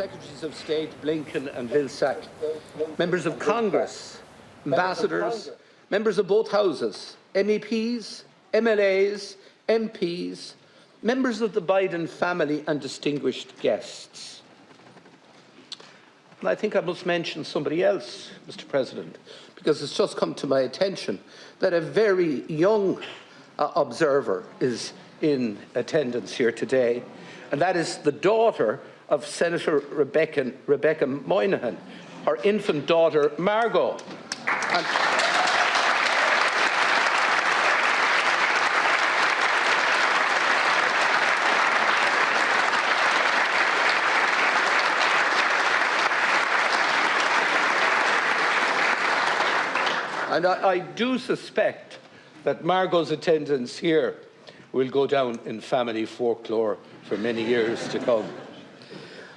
Secretaries of State Blinken and Vilsack, Members of Congress, Ambassadors, Members of both Houses, MEPs, MLAs, MPs, members of the Biden family and distinguished guests. And I think I must mention somebody else, Mr. President, because it's just come to my attention that a very young observer is in attendance here today, and that is the daughter of Senator Rebecca Moynihan, her infant daughter Margot. And I do suspect that Margot's attendance here will go down in family folklore for many years to come.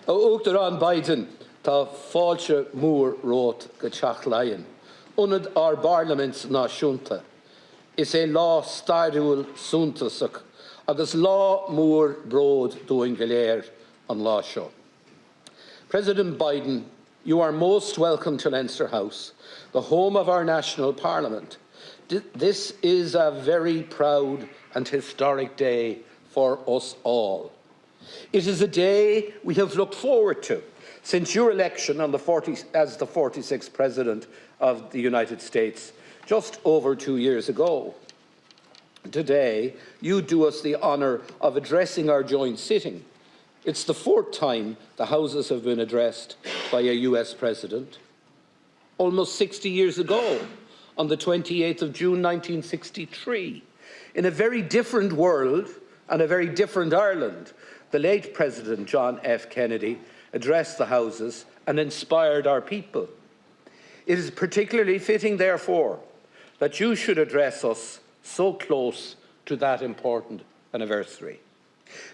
Uachtar an Biden tá fáilte mór rót go teach lion. Unad our Parliaments náisiúnta is é lá stairiúil súntasach agus lá mór bród dúin go léir an lá seo. President Biden, you are most welcome to Leinster House, the home of our national parliament. This is a very proud and historic day for us all. It is a day we have looked forward to since your election as the 46th President of the United States just over 2 years ago. Today, you do us the honour of addressing our joint sitting. It's the 4th time the Houses have been addressed by a US President. Almost 60 years ago, on the 28th of June 1963, in a very different world and a very different Ireland, the late President John F. Kennedy addressed the Houses and inspired our people. It is particularly fitting, therefore, that you should address us so close to that important anniversary.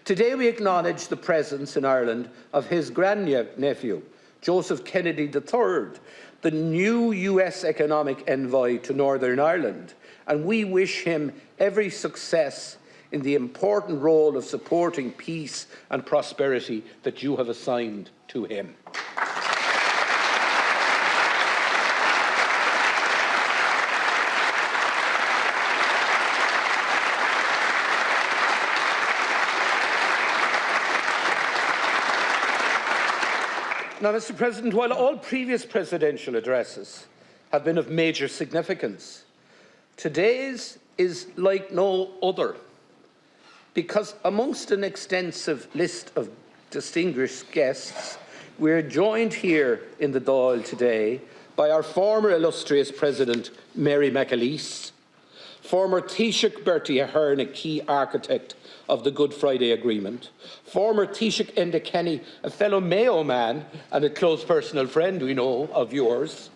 Today we acknowledge the presence in Ireland of his grandnephew, Joseph Kennedy III, the new US economic envoy to Northern Ireland, and we wish him every success in the important role of supporting peace and prosperity that you have assigned to him. Now, Mr. President, while all previous presidential addresses have been of major significance, today's is like no other, because amongst an extensive list of distinguished guests, we are joined here in the Dáil today by our former illustrious President, Mary McAleese, former Taoiseach Bertie Ahern, a key architect of the Good Friday Agreement, former Taoiseach Enda Kenny, a fellow Mayo man and a close personal friend, we know, of yours.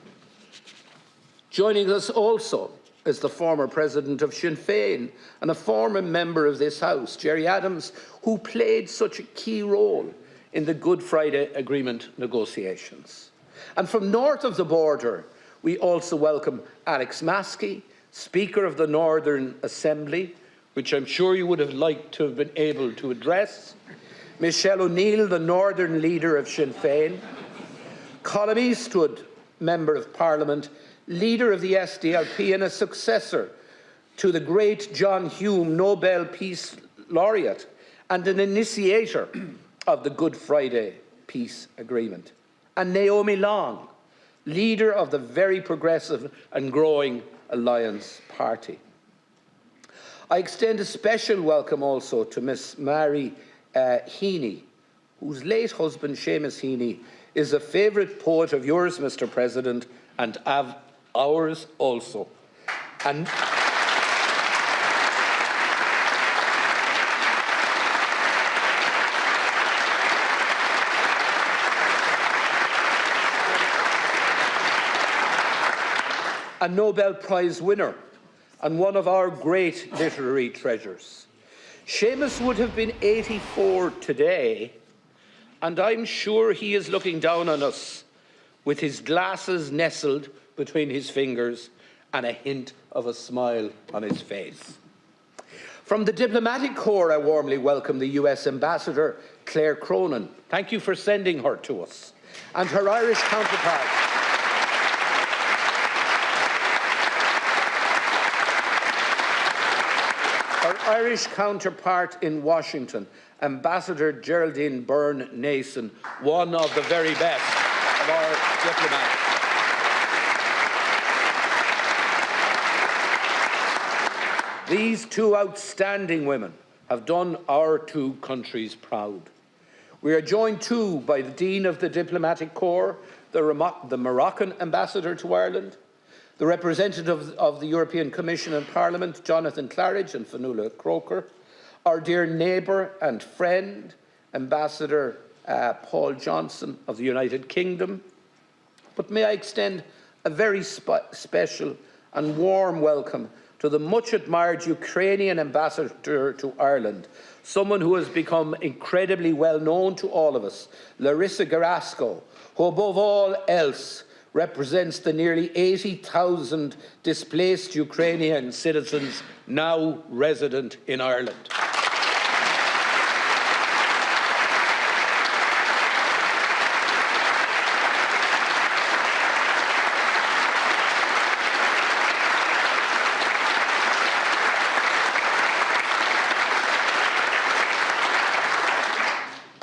Joining us also is the former President of Sinn Féin and a former member of this House, Gerry Adams, who played such a key role in the Good Friday Agreement negotiations. And from north of the border, we also welcome Alex Maskey, Speaker of the Northern Assembly, which I'm sure you would have liked to have been able to address, Michelle O'Neill, the Northern Leader of Sinn Féin, Colm Eastwood, Member of Parliament, Leader of the SDLP and a successor to the great John Hume, Nobel Peace Laureate, and an initiator of the Good Friday Peace Agreement, and Naomi Long, Leader of the very progressive and growing Alliance Party. I extend a special welcome also to Miss Mary Heaney, whose late husband, Seamus Heaney, is a favourite poet of yours, Mr. President, and of ours also. And a Nobel Prize winner and one of our great literary treasures. Seamus would have been 84 today, and I'm sure he is looking down on us with his glasses nestled between his fingers and a hint of a smile on his face. From the Diplomatic Corps, I warmly welcome the US Ambassador, Claire Cronin. Thank you for sending her to us. And her Irish counterpart. Our Irish counterpart in Washington, Ambassador Geraldine Byrne-Nason, one of the very best of our diplomats. These two outstanding women have done our two countries proud. We are joined too by the Dean of the Diplomatic Corps, the Moroccan Ambassador to Ireland, the representatives of the European Commission and Parliament, Jonathan Claridge and Fionnuala Croker, our dear neighbour and friend, Ambassador Paul Johnson of the United Kingdom. But may I extend a very special and warm welcome to the much-admired Ukrainian ambassador to Ireland, someone who has become incredibly well known to all of us, Larissa Garasko, who above all else represents the nearly 80,000 displaced Ukrainian citizens now resident in Ireland.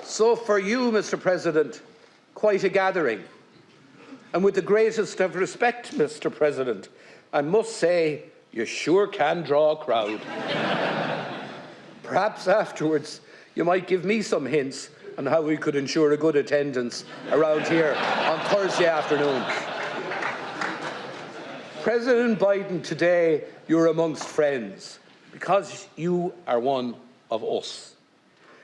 So for you, Mr. President, quite a gathering. And with the greatest of respect, Mr. President, I must say you sure can draw a crowd. Perhaps afterwards you might give me some hints on how we could ensure a good attendance around here on Thursday afternoon. President Biden, today you're amongst friends because you are one of us.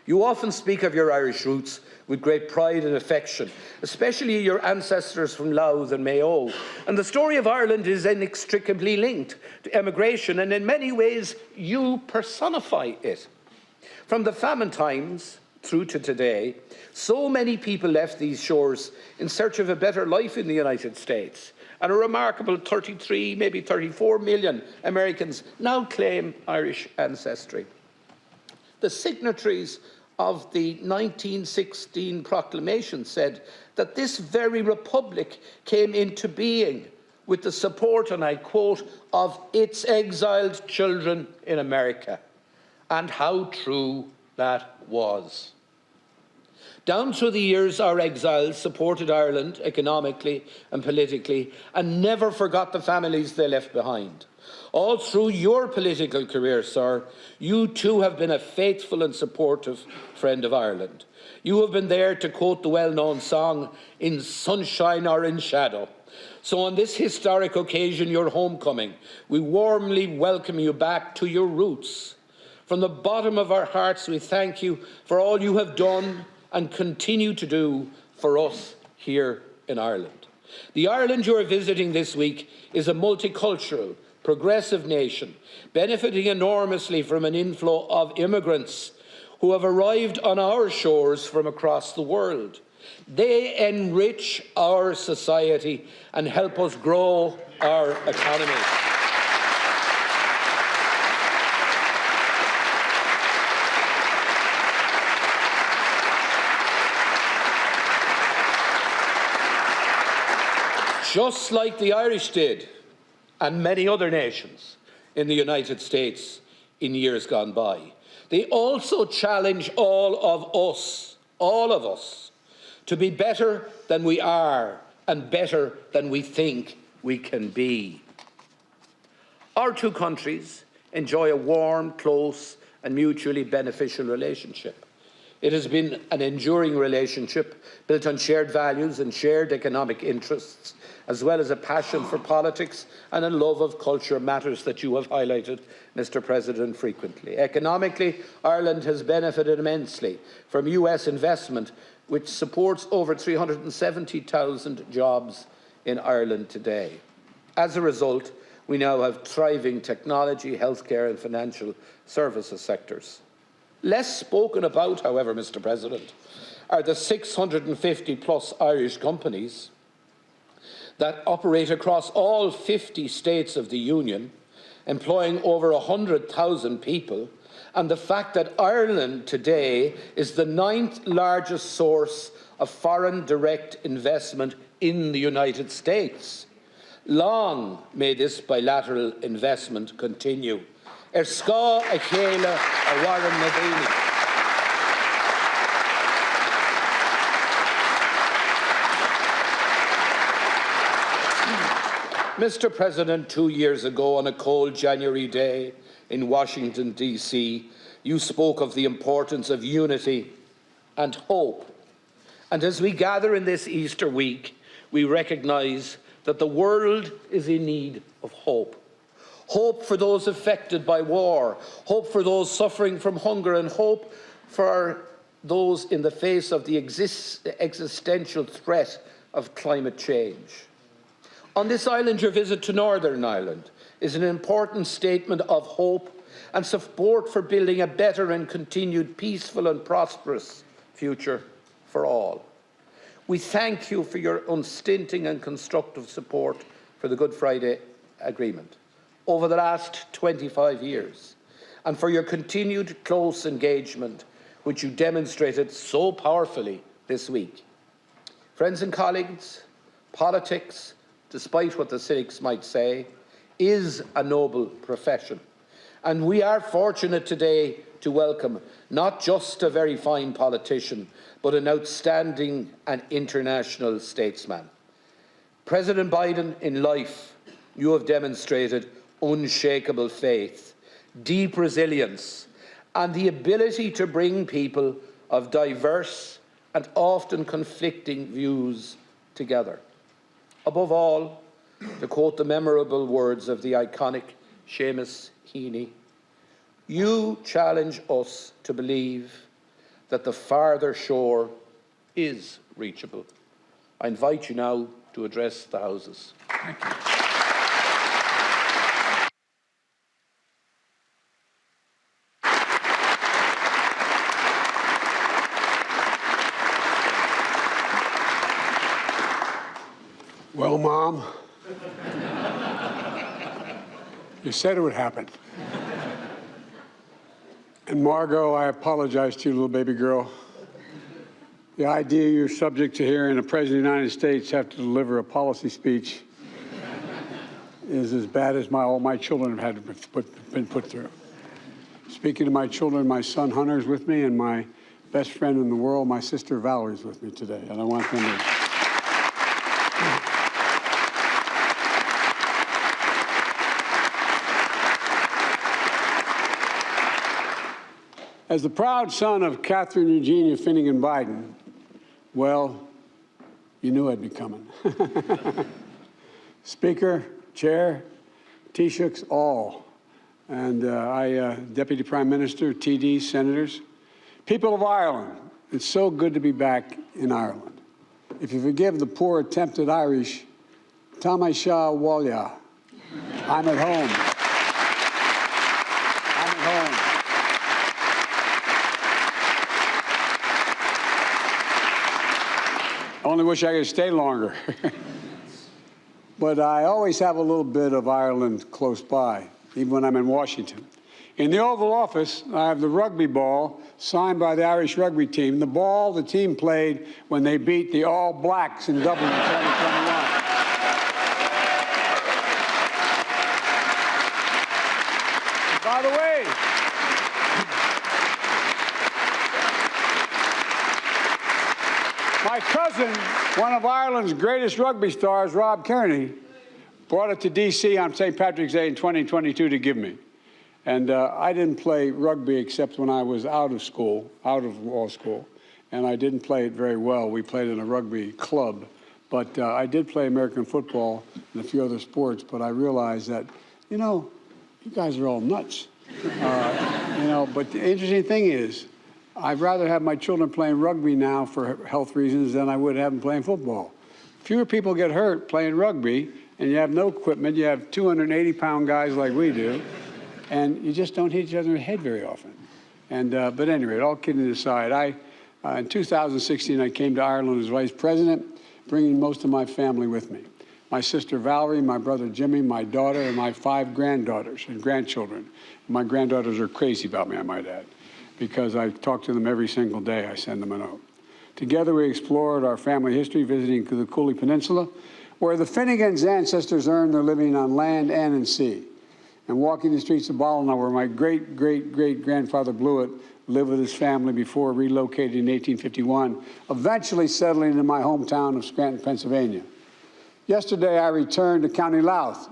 You often speak of your Irish roots with great pride and affection, especially your ancestors from Louth and Mayo. And the story of Ireland is inextricably linked to emigration, and in many ways you personify it. From the famine times through to today, so many people left these shores in search of a better life in the United States. And a remarkable 33, maybe 34 million Americans now claim Irish ancestry. The signatories of the 1916 proclamation said that this very republic came into being with the support, and I quote, of its exiled children in America. And how true that was. Down through the years, our exiles supported Ireland economically and politically and never forgot the families they left behind. All through your political career, sir, you too have been a faithful and supportive friend of Ireland. You have been there, to quote the well-known song, in sunshine or in shadow. So on this historic occasion, your homecoming, we warmly welcome you back to your roots. From the bottom of our hearts, we thank you for all you have done and continue to do for us here in Ireland. The Ireland you are visiting this week is a multicultural, progressive nation, benefiting enormously from an inflow of immigrants who have arrived on our shores from across the world. They enrich our society and help us grow our economy. Just like the Irish did, and many other nations in the United States in years gone by. They also challenge all of us, to be better than we are and better than we think we can be. Our two countries enjoy a warm, close and mutually beneficial relationship. It has been an enduring relationship built on shared values and shared economic interests, as well as a passion for politics and a love of culture, matters that you have highlighted, Mr. President, frequently. Economically, Ireland has benefited immensely from US investment, which supports over 370,000 jobs in Ireland today. As a result, we now have thriving technology, healthcare and financial services sectors. Less spoken about, however, Mr. President, are the 650 plus Irish companies that operate across all 50 states of the Union, employing over 100,000 people and the fact that Ireland today is the 9th largest source of foreign direct investment in the United States. Long may this bilateral investment continue. Ska a chéile a Warren Nadini. Mr. President, 2 years ago on a cold January day in Washington, D.C., you spoke of the importance of unity and hope. And as we gather in this Easter week, we recognise that the world is in need of hope. Hope for those affected by war, hope for those suffering from hunger, and hope for those in the face of the existential threat of climate change. On this island, your visit to Northern Ireland is an important statement of hope and support for building a better and continued peaceful and prosperous future for all. We thank you for your unstinting and constructive support for the Good Friday Agreement over the last 25 years, and for your continued close engagement, which you demonstrated so powerfully this week. Friends and colleagues, politics, despite what the cynics might say, is a noble profession. And we are fortunate today to welcome not just a very fine politician, but an outstanding and international statesman. President Biden, in life, you have demonstrated unshakable faith, deep resilience, and the ability to bring people of diverse and often conflicting views together. Above all, to quote the memorable words of the iconic Seamus Heaney, you challenge us to believe that the farther shore is reachable. I invite you now to address the Houses. Thank you. Well, Mom, you said it would happen. And Margot, I apologize to you, little baby girl. The idea you're subject to hearing a President of the United States have to deliver a policy speech is as bad as all my children have had to been put through. Speaking to my children, my son Hunter is with me, and my best friend in the world, my sister Valerie, is with me today. And I want them to... As the proud son of Catherine Eugenia Finnegan Biden, well, you knew I'd be coming. Speaker, Chair, Taoiseachs, all, and Deputy Prime Minister, TDs, Senators, people of Ireland, it's so good to be back in Ireland. If you forgive the poor attempt at Irish, Táimé Seo Bhaile, I'm at home. I'm at home. I only wish I could stay longer. But I always have a little bit of Ireland close by, even when I'm in Washington. In the Oval Office, I have the rugby ball signed by the Irish rugby team, the ball the team played when they beat the All Blacks in Dublin in 2021. By the way, my cousin, one of Ireland's greatest rugby stars, Rob Kearney, brought it to D.C. on St. Patrick's Day in 2022 to give me. And I didn't play rugby except when I was out of law school, and I didn't play it very well. We played in a rugby club, but I did play American football and a few other sports, but I realized that, you know, you guys are all nuts. But the interesting thing is, I'd rather have my children playing rugby now for health reasons than I would have them playing football. Fewer people get hurt playing rugby, and you have no equipment. You have 280-pound guys like we do, and you just don't hit each other in the head very often. And but anyway, all kidding aside, in 2016, I came to Ireland as vice president, bringing most of my family with me. my sister Valerie, my brother Jimmy, my daughter, and my 5 granddaughters and grandchildren. My granddaughters are crazy about me, I might add, because I talk to them every single day. I send them a note. Together, we explored our family history, visiting the Cooley Peninsula, where the Finnegans' ancestors earned their living on land and in sea, and walking the streets of Ballina, where my great-great-great-grandfather Blewett lived with his family before relocating in 1851, eventually settling in my hometown of Scranton, Pennsylvania. Yesterday, I returned to County Louth,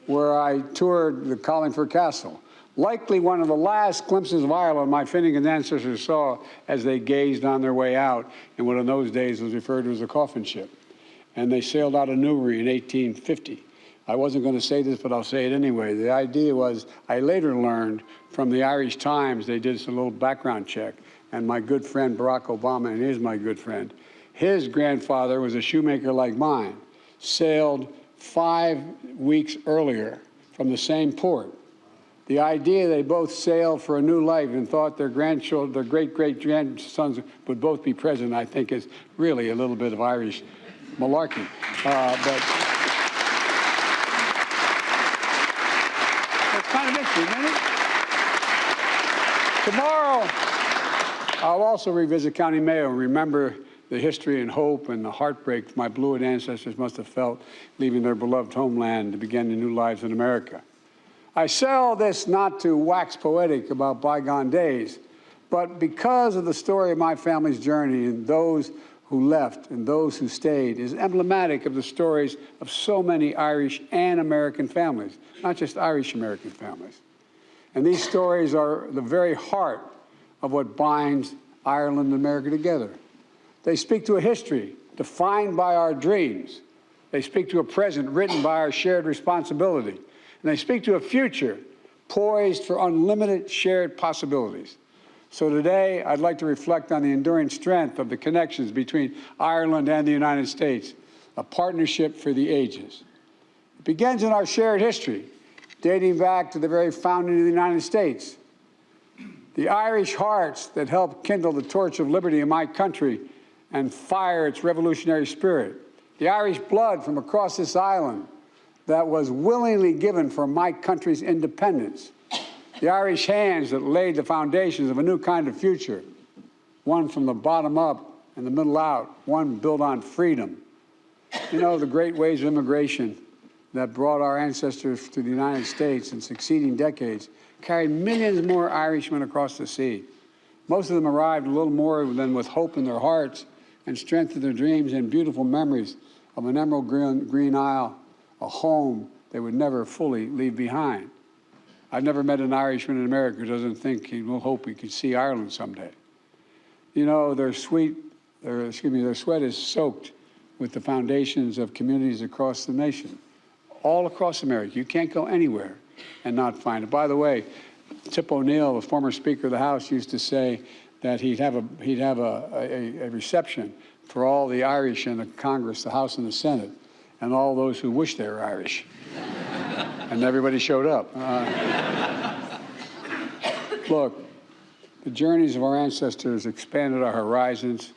where I toured the Carlingford Castle, likely one of the last glimpses of Ireland my Finnegan ancestors saw as they gazed on their way out in what in those days was referred to as a coffin ship. And they sailed out of Newry in 1850. I wasn't going to say this, but I'll say it anyway. The idea was, I later learned from the Irish Times, they did some little background check, and my good friend Barack Obama, and he is my good friend, his grandfather was a shoemaker like mine, sailed 5 weeks earlier from the same port. The idea they both sailed for a new life and thought their grandchildren, their great-great-grandsons would both be present, I think is really a little bit of Irish malarkey. But it's kind of interesting, isn't it? Tomorrow, I'll also revisit County Mayo and remember the history and hope and the heartbreak my Blewett ancestors must have felt leaving their beloved homeland to begin their new lives in America. I say all this not to wax poetic about bygone days, but because of the story of my family's journey and those who left and those who stayed is emblematic of the stories of so many Irish and American families, not just Irish-American families. And these stories are the very heart of what binds Ireland and America together. They speak to a history defined by our dreams. They speak to a present written by our shared responsibility. And they speak to a future poised for unlimited shared possibilities. So today, I'd like to reflect on the enduring strength of the connections between Ireland and the United States, a partnership for the ages. It begins in our shared history, dating back to the very founding of the United States. The Irish hearts that helped kindle the torch of liberty in my country and fire its revolutionary spirit. The Irish blood from across this island that was willingly given for my country's independence. The Irish hands that laid the foundations of a new kind of future, one from the bottom up and the middle out, one built on freedom. You know, the great waves of immigration that brought our ancestors to the United States in succeeding decades carried millions more Irishmen across the sea. Most of them arrived a little more than with hope in their hearts and strength in their dreams and beautiful memories of an emerald green isle, a home they would never fully leave behind. I've never met an Irishman in America who doesn't think he will hope he could see Ireland someday. You know, their sweat is soaked with the foundations of communities across the nation, all across America. You can't go anywhere and not find it. By the way, Tip O'Neill, the former Speaker of the House, used to say that he'd have a reception for all the Irish in the Congress, the House and the Senate, and all those who wish they were Irish. And everybody showed up. Look, the journeys of our ancestors expanded our horizons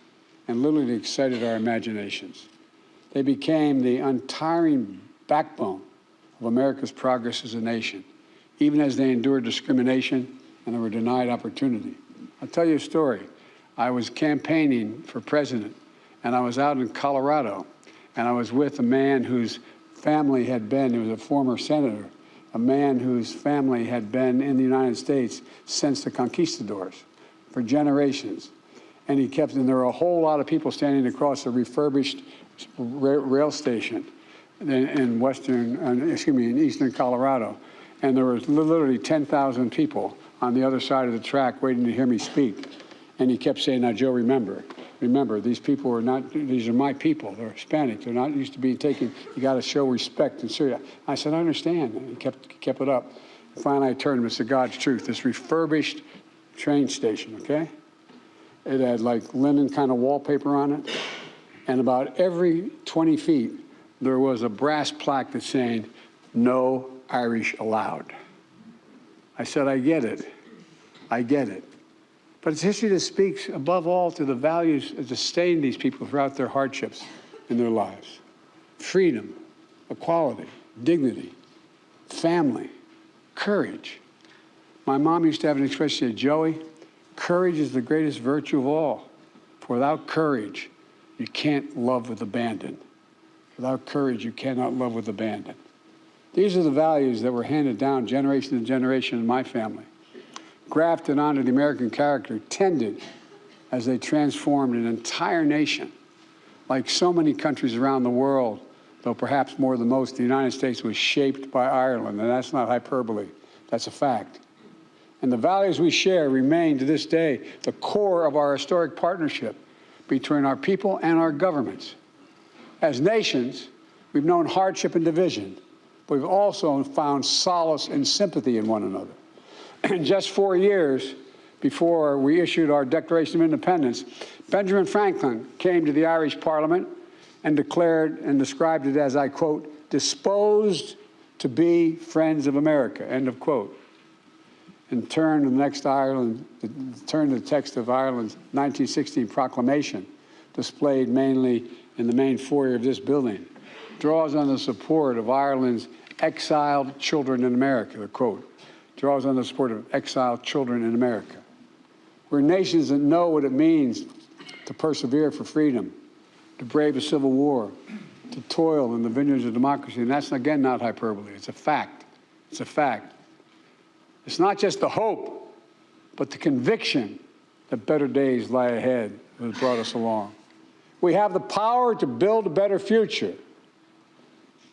and literally excited our imaginations. They became the untiring backbone of America's progress as a nation, even as they endured discrimination and they were denied opportunity. I'll tell you a story. I was campaigning for president, and I was out in Colorado, and I was with a man whose family had been, he was a former senator, a man whose family had been in the United States since the conquistadors for generations. And there were a whole lot of people standing across a refurbished rail station in eastern Colorado. And there was literally 10,000 people on the other side of the track waiting to hear me speak. And he kept saying, "Now, Joe, remember, these people are not, these are my people. They're Hispanic. They're not used to being taken. You got to show respect and serious." I said, "I understand." And he kept it up. Finally, I turned to him and said, "God's truth, this refurbished train station, okay? It had like linen kind of wallpaper on it. And about every 20 feet, there was a brass plaque that's saying, 'No Irish allowed.'" I said, "I get it. I get it. But it's history that speaks above all to the values that sustain these people throughout their hardships in their lives. Freedom, equality, dignity, family, courage. My mom used to have an expression, she said, Joey, courage is the greatest virtue of all. For without courage, you can't love with abandon. Without courage, you cannot love with abandon. These are the values that were handed down generation to generation in my family, grafted onto the American character, tended as they transformed an entire nation. Like so many countries around the world, though perhaps more than most, the United States was shaped by Ireland, and that's not hyperbole, that's a fact. And the values we share remain to this day the core of our historic partnership between our people and our governments. As nations, we've known hardship and division, but we've also found solace and sympathy in one another. And just 4 years before we issued our Declaration of Independence, Benjamin Franklin came to the Irish Parliament and declared and described it as, I quote, disposed to be friends of America, end of quote. And turn to the text of Ireland's 1916 proclamation, displayed mainly in the main foyer of this building, draws on the support of Ireland's exiled children in America, the quote, draws on the support of exiled children in America. We're nations that know what it means to persevere for freedom, to brave a civil war, to toil in the vineyards of democracy. And that's, again, not hyperbole. It's a fact. It's a fact. It's not just the hope, but the conviction that better days lie ahead that has brought us along. We have the power to build a better future.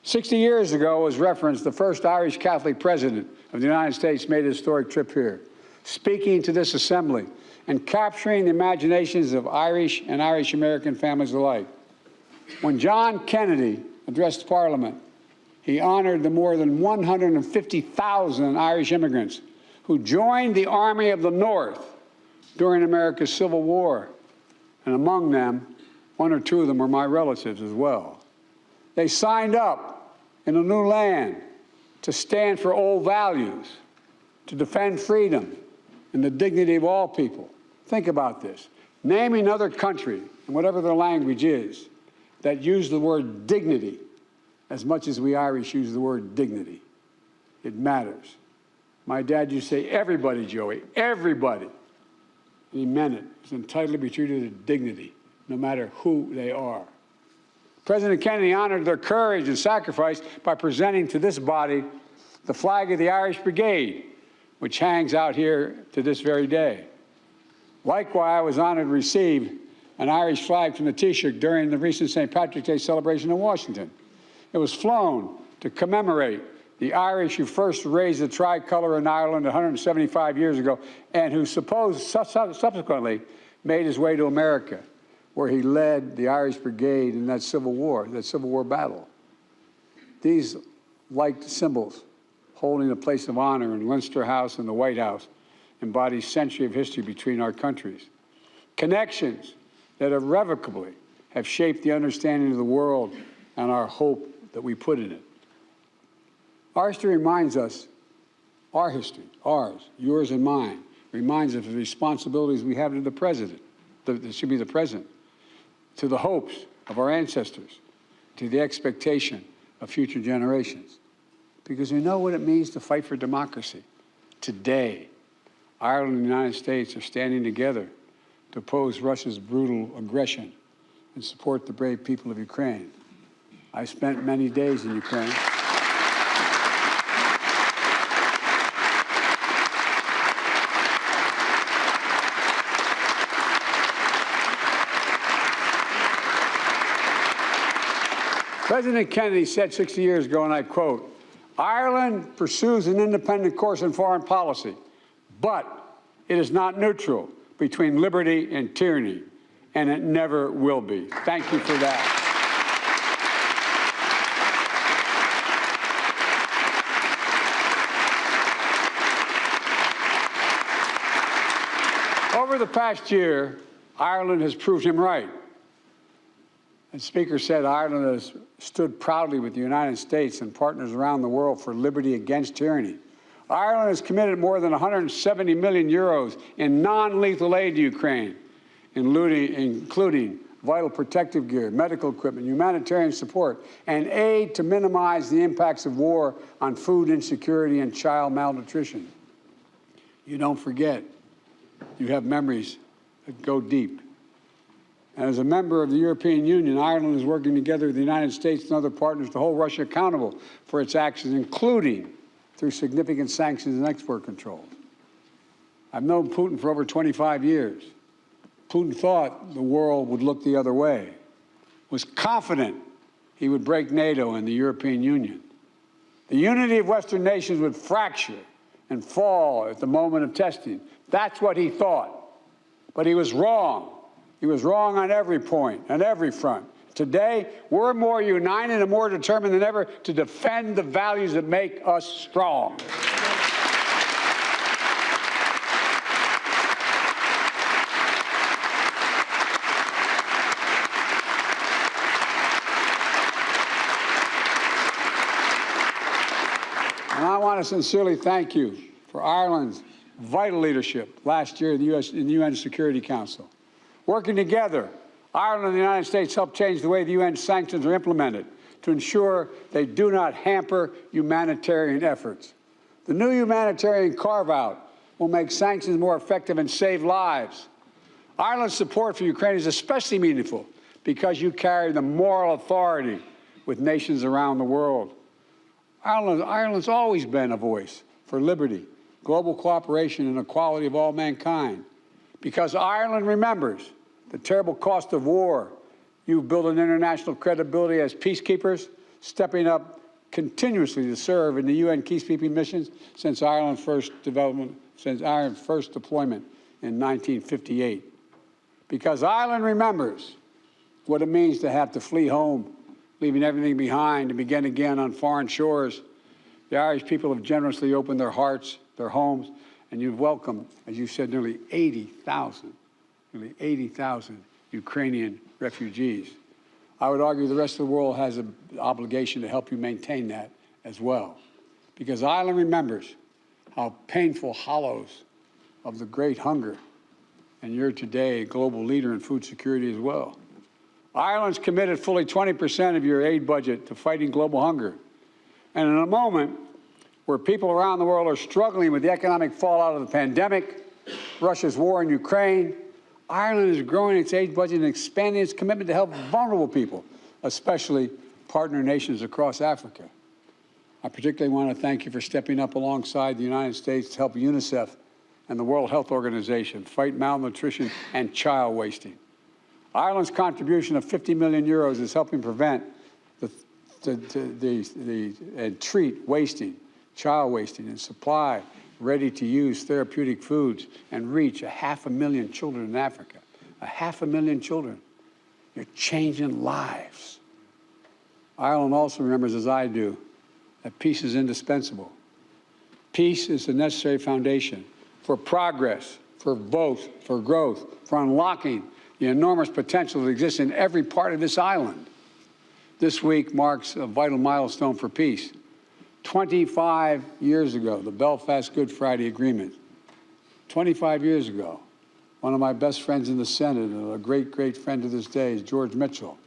60 years ago, as referenced, the first Irish Catholic president of the United States made a historic trip here, speaking to this assembly and capturing the imaginations of Irish and Irish-American families alike. When John Kennedy addressed Parliament, he honored the more than 150,000 Irish immigrants who joined the Army of the North during America's Civil War. And among them, 1 or 2 of them were my relatives as well. They signed up in a new land to stand for old values, to defend freedom and the dignity of all people. Think about this. Name another country, and whatever their language is, that use the word dignity as much as we Irish use the word dignity. It matters. My dad used to say, everybody, Joey, everybody. And he meant it. Is entitled to be treated with dignity, no matter who they are. President Kennedy honored their courage and sacrifice by presenting to this body the flag of the Irish Brigade, which hangs out here to this very day. Likewise, I was honored to receive an Irish flag from the Taoiseach during the recent St. Patrick's Day celebration in Washington. It was flown to commemorate the Irish who first raised the tricolor in Ireland 175 years ago and who subsequently made his way to America, where he led the Irish Brigade in that Civil War battle. These liked symbols, holding a place of honor in Leinster House and the White House, embody a century of history between our countries. Connections that irrevocably have shaped the understanding of the world and our hope that we put in it. Our history reminds us, our history, ours, yours and mine, reminds us of the responsibilities we have to the president, that should be the present, to the hopes of our ancestors, to the expectation of future generations. Because we know what it means to fight for democracy. Today, Ireland and the United States are standing together to oppose Russia's brutal aggression and support the brave people of Ukraine. I spent many days in Ukraine. President Kennedy said 60 years ago, and I quote, "Ireland pursues an independent course in foreign policy, but it is not neutral between liberty and tyranny, and it never will be." Thank you for that. Over the past year, Ireland has proved him right. The Speaker said Ireland has stood proudly with the United States and partners around the world for liberty against tyranny. Ireland has committed more than 170 million euros in non-lethal aid to Ukraine, including vital protective gear, medical equipment, humanitarian support, and aid to minimize the impacts of war on food insecurity and child malnutrition. You don't forget. You have memories that go deep. And as a member of the European Union, Ireland is working together with the United States and other partners to hold Russia accountable for its actions, including through significant sanctions and export controls. I've known Putin for over 25 years. Putin thought the world would look the other way, was confident he would break NATO and the European Union. The unity of Western nations would fracture and fall at the moment of testing. That's what he thought. But he was wrong. He was wrong on every point, on every front. Today, we're more united and more determined than ever to defend the values that make us strong. And I want to sincerely thank you for Ireland's vital leadership last year in the UN Security Council. Working together, Ireland and the United States helped change the way the UN sanctions are implemented to ensure they do not hamper humanitarian efforts. The new humanitarian carve-out will make sanctions more effective and save lives. Ireland's support for Ukraine is especially meaningful because you carry the moral authority with nations around the world. Ireland's always been a voice for liberty, global cooperation, and equality of all mankind. Because Ireland remembers the terrible cost of war, you've built an international credibility as peacekeepers, stepping up continuously to serve in the UN peacekeeping missions since Ireland's first deployment in 1958. Because Ireland remembers what it means to have to flee home, leaving everything behind to begin again on foreign shores. The Irish people have generously opened their hearts, their homes, and you've welcomed, as you said, nearly 80,000 Ukrainian refugees. I would argue the rest of the world has an obligation to help you maintain that as well. Because Ireland remembers how painful hollows of the great hunger, and you're today a global leader in food security as well. Ireland's committed fully 20% of your aid budget to fighting global hunger. And in a moment where people around the world are struggling with the economic fallout of the pandemic, Russia's war in Ukraine, Ireland is growing its aid budget and expanding its commitment to help vulnerable people, especially partner nations across Africa. I particularly want to thank you for stepping up alongside the United States to help UNICEF and the World Health Organization fight malnutrition and child wasting. Ireland's contribution of €50 million is helping prevent and treat wasting, child wasting, and supply ready-to-use therapeutic foods and reach 500,000 children in Africa. 500,000 children. You're changing lives. Ireland also remembers, as I do, that peace is indispensable. Peace is the necessary foundation for progress, for growth, for unlocking the enormous potential that exists in every part of this island. This week marks a vital milestone for peace. 25 years ago, the Belfast Good Friday Agreement. 25 years ago, one of my best friends in the Senate, and a great, great friend to this day, is George Mitchell.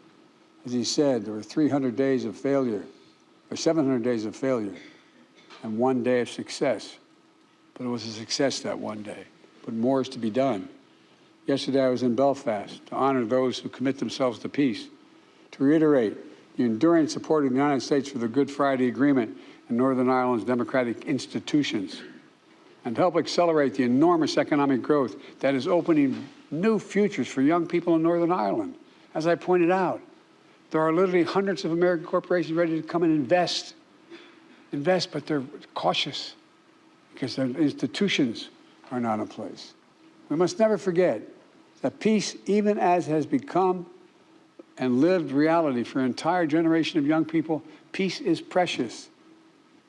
As he said, there were 300 days of failure, or 700 days of failure, and 1 day of success. But it was a success that one day. But more is to be done. Yesterday, I was in Belfast to honor those who commit themselves to peace, to reiterate the enduring support of the United States for the Good Friday Agreement and Northern Ireland's democratic institutions, and help accelerate the enormous economic growth that is opening new futures for young people in Northern Ireland. As I pointed out, there are literally hundreds of American corporations ready to come and invest, but they're cautious because their institutions are not in place. We must never forget that peace, even as has become and lived reality for an entire generation of young people, peace is precious.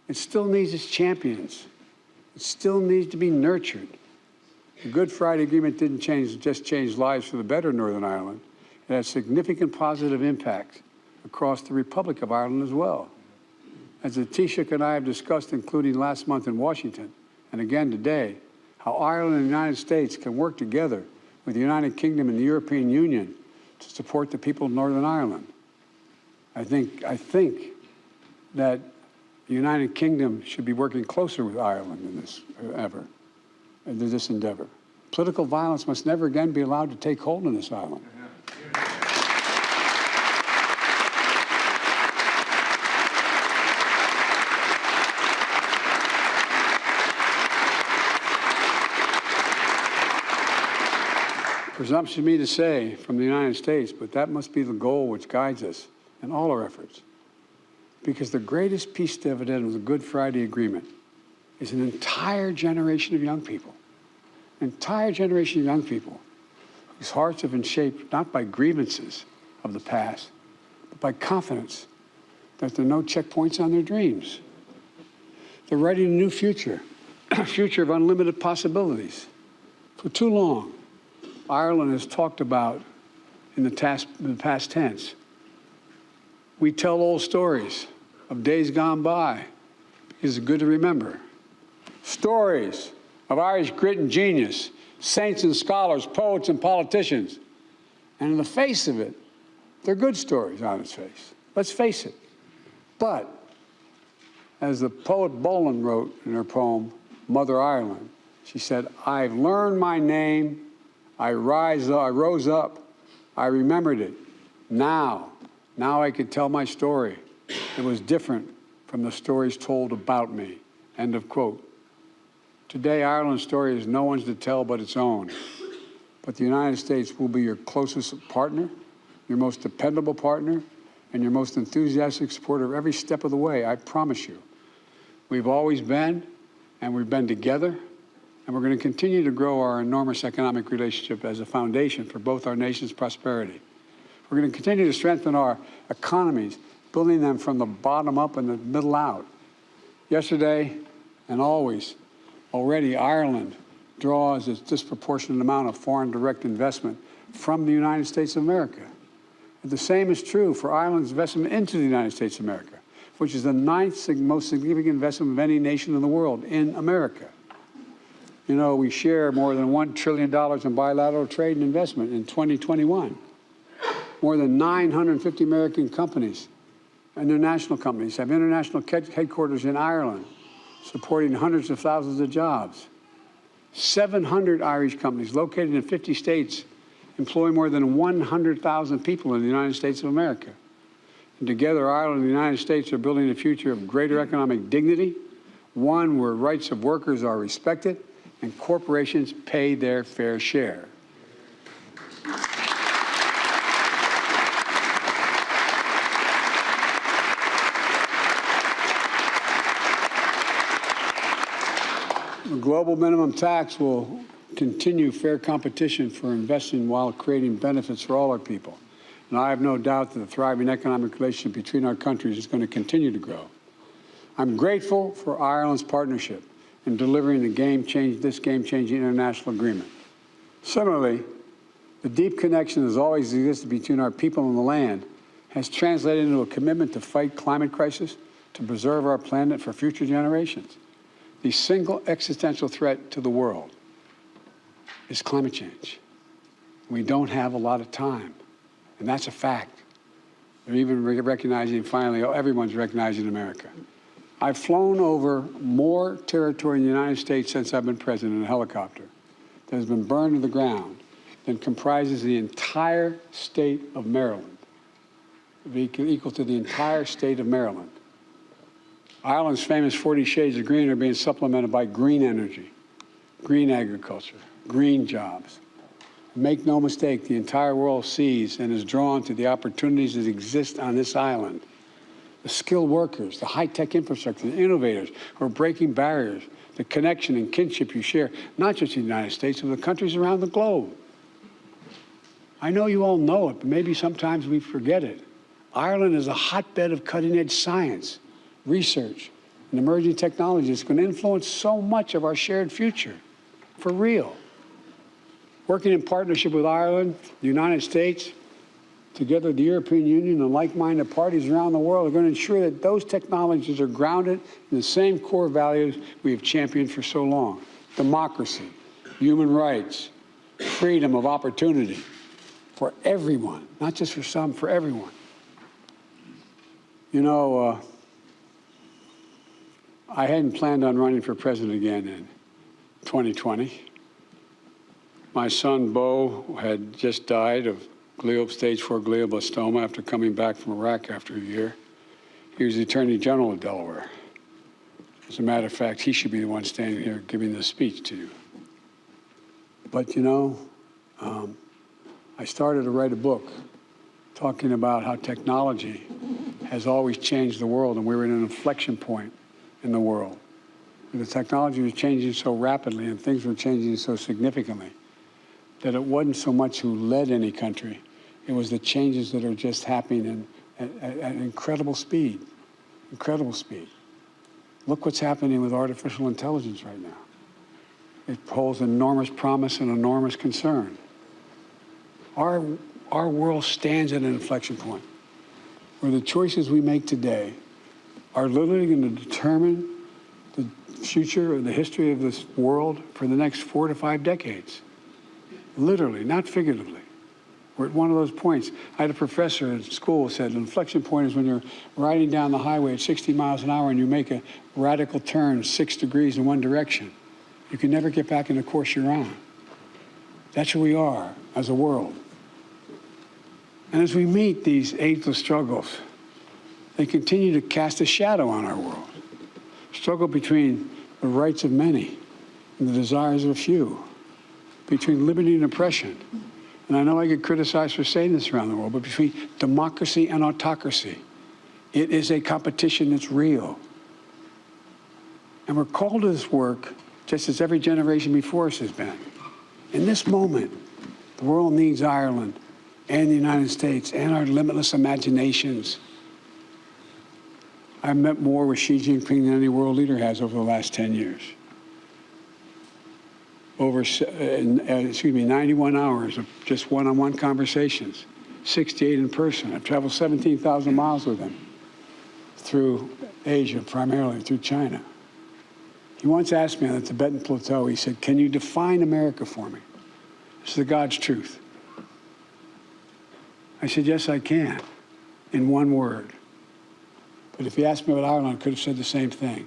It still needs its champions. It still needs to be nurtured. The Good Friday Agreement didn't just change lives for the better in Northern Ireland. It had significant positive impact across the Republic of Ireland as well. As the Taoiseach and I have discussed, including last month in Washington, and again today, how Ireland and the United States can work together with the United Kingdom and the European Union to support the people of Northern Ireland. I think that the United Kingdom should be working closer with Ireland in this endeavor. Political violence must never again be allowed to take hold on this island. Presumption me to say from the United States, but that must be the goal which guides us in all our efforts. Because the greatest peace dividend of the Good Friday Agreement is an entire generation of young people, whose hearts have been shaped not by grievances of the past, but by confidence that there are no checkpoints on their dreams. They're writing a new future, a future of unlimited possibilities. For too long, Ireland has talked about in the past tense. We tell old stories of days gone by because it's good to remember. Stories of Irish grit and genius, saints and scholars, poets and politicians. And in the face of it, they're good stories on its face. Let's face it. But, as the poet Bolan wrote in her poem, Mother Ireland, she said, I've learned my name, I rose up, I remembered it. Now I could tell my story. It was different from the stories told about me. End of quote. Today, Ireland's story is no one's to tell but its own. But the United States will be your closest partner, your most dependable partner, and your most enthusiastic supporter every step of the way, I promise you. We've always been, and we've been together, and we're going to continue to grow our enormous economic relationship as a foundation for both our nation's prosperity. We're going to continue to strengthen our economies, building them from the bottom up and the middle out. Yesterday and already Ireland draws a disproportionate amount of foreign direct investment from the United States of America. And the same is true for Ireland's investment into the United States of America, which is the ninth most significant investment of any nation in the world in America. You know, we share more than $1 trillion in bilateral trade and investment in 2021. More than 950 American companies, international companies, have international headquarters in Ireland, supporting hundreds of thousands of jobs. 700 Irish companies located in 50 states employ more than 100,000 people in the United States of America. And together, Ireland and the United States are building a future of greater economic dignity, one where rights of workers are respected and corporations pay their fair share. The global minimum tax will continue fair competition for investing while creating benefits for all our people. And I have no doubt that the thriving economic relationship between our countries is going to continue to grow. I'm grateful for Ireland's partnership in delivering this game-changing international agreement. Similarly, the deep connection that has always existed between our people and the land has translated into a commitment to fight climate crisis, to preserve our planet for future generations. The single existential threat to the world is climate change. We don't have a lot of time, and that's a fact. They're even recognizing, finally, everyone's recognizing America. I've flown over more territory in the United States since I've been president in a helicopter that has been burned to the ground than comprises the entire state of Maryland, equal to the entire state of Maryland. Ireland's famous 40 shades of green are being supplemented by green energy, green agriculture, green jobs. Make no mistake, the entire world sees and is drawn to the opportunities that exist on this island. The skilled workers, the high-tech infrastructure, the innovators who are breaking barriers, the connection and kinship you share, not just in the United States, but with countries around the globe. I know you all know it, but maybe sometimes we forget it. Ireland is a hotbed of cutting-edge science, research, and emerging technology that's going to influence so much of our shared future, for real. Working in partnership with Ireland, the United States, together the European Union and like-minded parties around the world are going to ensure that those technologies are grounded in the same core values we have championed for so long: democracy, human rights, freedom of opportunity, for everyone, not just for some, for everyone. You know, I hadn't planned on running for president again in 2020. My son, Bo, had just died of stage 4 glioblastoma after coming back from Iraq after a year. He was the Attorney General of Delaware. As a matter of fact, he should be the one standing here giving this speech to you. But, you know, I started to write a book talking about how technology has always changed the world, and we were in an inflection point in the world. And the technology was changing so rapidly and things were changing so significantly that it wasn't so much who led any country, it was the changes that are just happening at incredible speed, incredible speed. Look what's happening with artificial intelligence right now. It holds enormous promise and enormous concern. Our world stands at an inflection point where the choices we make today are literally going to determine the future or the history of this world for the next 4 to 5 decades. Literally, not figuratively. We're at one of those points. I had a professor at school who said an inflection point is when you're riding down the highway at 60 miles an hour and you make a radical turn 6 degrees in one direction. You can never get back in the course you're on. That's who we are as a world. And as we meet these ageless struggles, they continue to cast a shadow on our world. Struggle between the rights of many and the desires of a few, between liberty and oppression. And I know I get criticized for saying this around the world, but between democracy and autocracy. It is a competition that's real. And we're called to this work just as every generation before us has been. In this moment, the world needs Ireland and the United States and our limitless imaginations. I've met more with Xi Jinping than any world leader has over the last 10 years. Over 91 hours of just one-on-one conversations, 68 in person. I've traveled 17,000 miles with him through Asia, primarily through China. He once asked me on the Tibetan Plateau, he said, "Can you define America for me? This is the God's truth." I said, "Yes, I can, in one word." But if he asked me about Ireland, I could have said the same thing.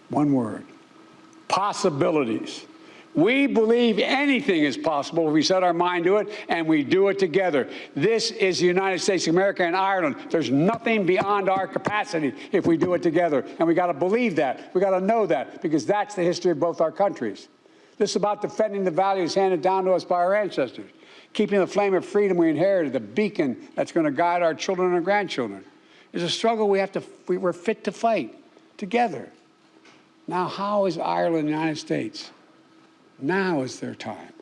One word: possibilities. We believe anything is possible if we set our mind to it and we do it together. This is the United States of America and Ireland. There's nothing beyond our capacity if we do it together. And we got to believe that. We got to know that, because that's the history of both our countries. This is about defending the values handed down to us by our ancestors, keeping the flame of freedom we inherited, the beacon that's going to guide our children and grandchildren. It's a struggle we're fit to fight together. Now, how is Ireland and the United States? Now is their time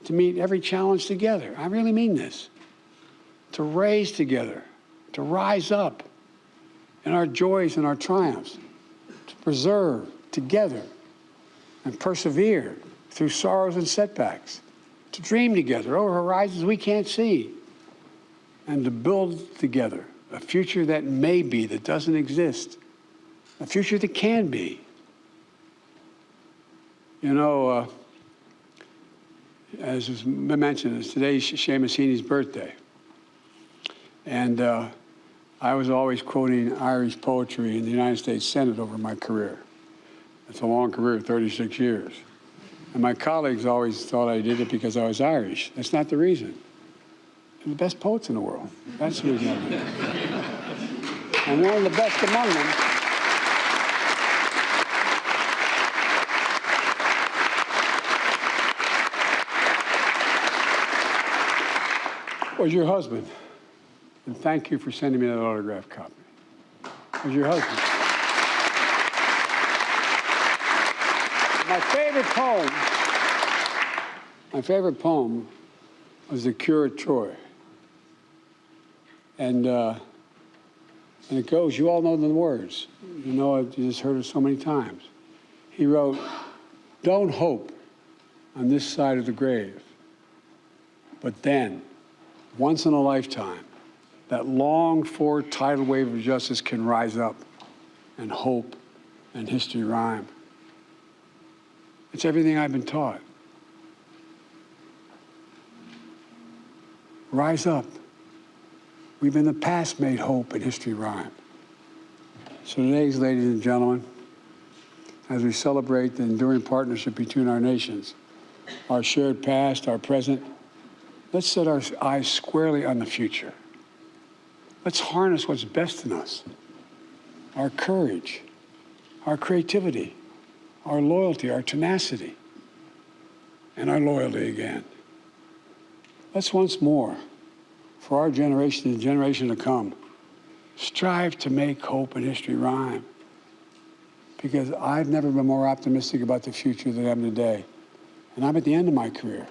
to meet every challenge together. I really mean this. To raise together, to rise up in our joys and our triumphs, to preserve together and persevere through sorrows and setbacks, to dream together over horizons we can't see, and to build together a future that may be, that doesn't exist, a future that can be. You know, as was mentioned, today's Seamus Heaney's birthday. And I was always quoting Irish poetry in the United States Senate over my career. It's a long career, 36 years. And my colleagues always thought I did it because I was Irish. That's not the reason. They're the best poets in the world. That's the reason I did it. And one of the best among them was your husband. And thank you for sending me that autographed copy. Was your husband. My favorite poem was The Cure at Troy. And it goes, you all know the words. You know it, you just heard it so many times. He wrote, "Don't hope on this side of the grave, but then, once in a lifetime, that longed-for tidal wave of justice can rise up, and hope and history rhyme." It's everything I've been taught. Rise up. We've in the past made hope and history rhyme. So today, ladies and gentlemen, as we celebrate the enduring partnership between our nations, our shared past, our present, let's set our eyes squarely on the future. Let's harness what's best in us, our courage, our creativity, our loyalty, our tenacity, and our loyalty again. Let's once more, for our generation and the generation to come, strive to make hope and history rhyme. Because I've never been more optimistic about the future than I am today. And I'm at the end of my career,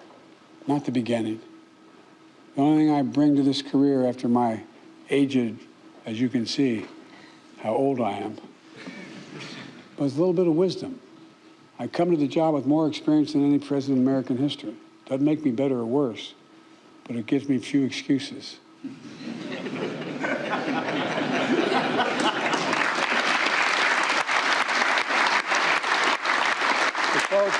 not the beginning. The only thing I bring to this career after my aged, as you can see, how old I am, was a little bit of wisdom. I come to the job with more experience than any president in American history. Doesn't make me better or worse, but it gives me few excuses. Folks,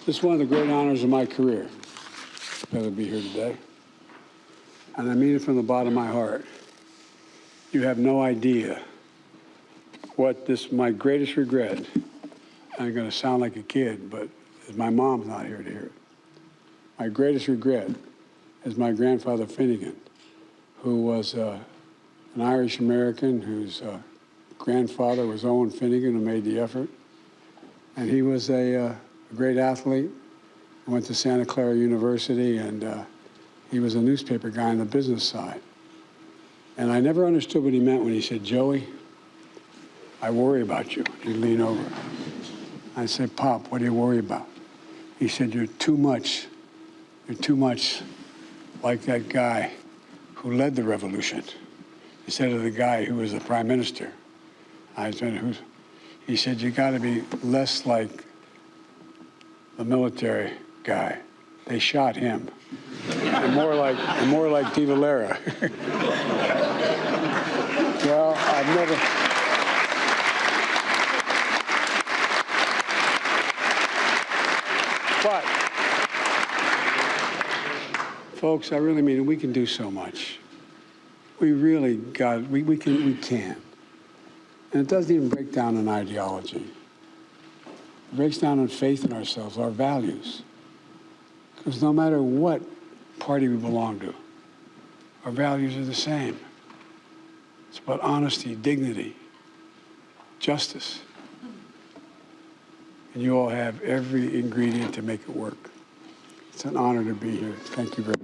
this is one of the great honors of my career, to be here today. And I mean it from the bottom of my heart. You have no idea what my greatest regret, I'm going to sound like a kid, but my mom's not here to hear it. My greatest regret is my grandfather Finnegan, who was an Irish American whose grandfather was Owen Finnegan, who made the effort. And he was a great athlete. Went to Santa Clara University, and he was a newspaper guy on the business side. And I never understood what he meant when he said, "Joey, I worry about you." He'd lean over. I said, "Pop, what do you worry about?" He said, you're too much like that guy who led the revolution instead of the guy who was the prime minister." I said, he said, "You got to be less like the military guy. They shot him. And more like De Valera." Well, I've never. But, folks, I really mean it. We can do so much. We really we can. And it doesn't even break down in ideology. It breaks down in faith in ourselves, our values. Because no matter what party we belong to, our values are the same. It's about honesty, dignity, justice. And you all have every ingredient to make it work. It's an honor to be here. Thank you very much.